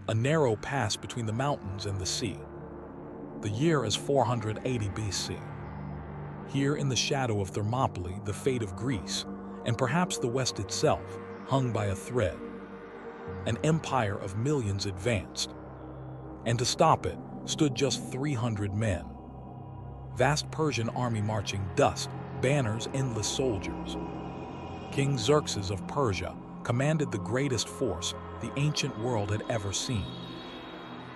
a narrow pass between the mountains and the sea. The year is 480 BC. Here in the shadow of Thermopylae, the fate of Greece, and perhaps the West itself, hung by a thread. An empire of millions advanced, and to stop it stood just 300 men. Vast Persian army marching, dust, banners, endless soldiers. King Xerxes of Persia commanded the greatest force the ancient world had ever seen.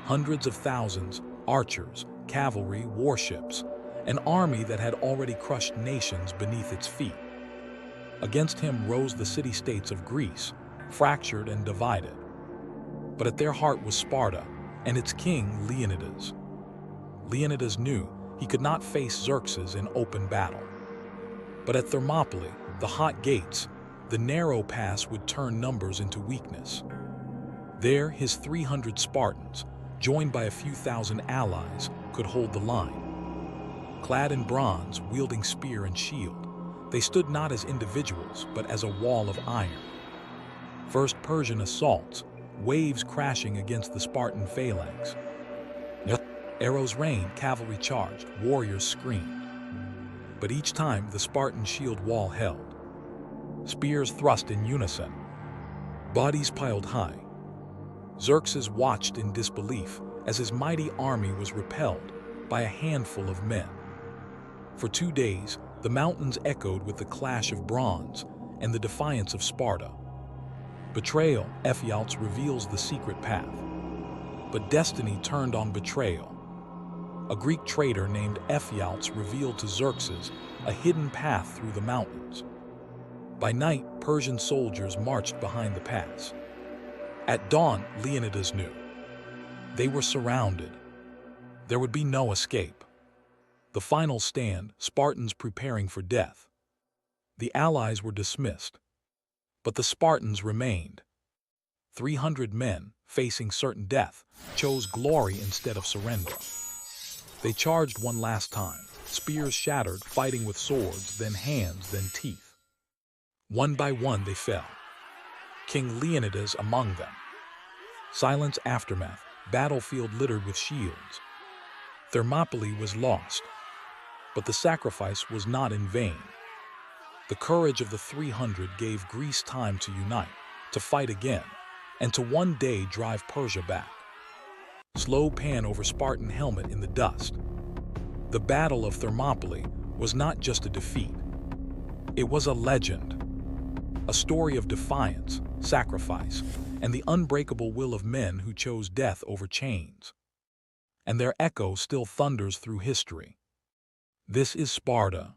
Hundreds of thousands, archers, cavalry, warships, an army that had already crushed nations beneath its feet. Against him rose the city-states of Greece, fractured and divided. But at their heart was Sparta and its king Leonidas. Leonidas knew he could not face Xerxes in open battle. But at Thermopylae, the hot gates, the narrow pass would turn numbers into weakness. There, his 300 Spartans, joined by a few thousand allies, could hold the line. Clad in bronze, wielding spear and shield, they stood not as individuals, but as a wall of iron. First Persian assaults, waves crashing against the Spartan phalanx. Arrows rained, cavalry charged, warriors screamed. But each time the Spartan shield wall held. Spears thrust in unison, bodies piled high. Xerxes watched in disbelief as his mighty army was repelled by a handful of men. For 2 days, the mountains echoed with the clash of bronze and the defiance of Sparta. Betrayal, Ephialtes reveals the secret path. But destiny turned on betrayal. A Greek traitor named Ephialtes revealed to Xerxes a hidden path through the mountains. By night, Persian soldiers marched behind the pass. At dawn, Leonidas knew. They were surrounded. There would be no escape. The final stand, Spartans preparing for death. The allies were dismissed, but the Spartans remained. 300 men, facing certain death, chose glory instead of surrender. They charged one last time, spears shattered, fighting with swords, then hands, then teeth. One by one they fell, King Leonidas among them. Silence, aftermath, battlefield littered with shields. Thermopylae was lost, but the sacrifice was not in vain. The courage of the 300 gave Greece time to unite, to fight again, and to one day drive Persia back. Slow pan over Spartan helmet in the dust. The Battle of Thermopylae was not just a defeat. It was a legend. A story of defiance, sacrifice, and the unbreakable will of men who chose death over chains. And their echo still thunders through history. This is Sparta,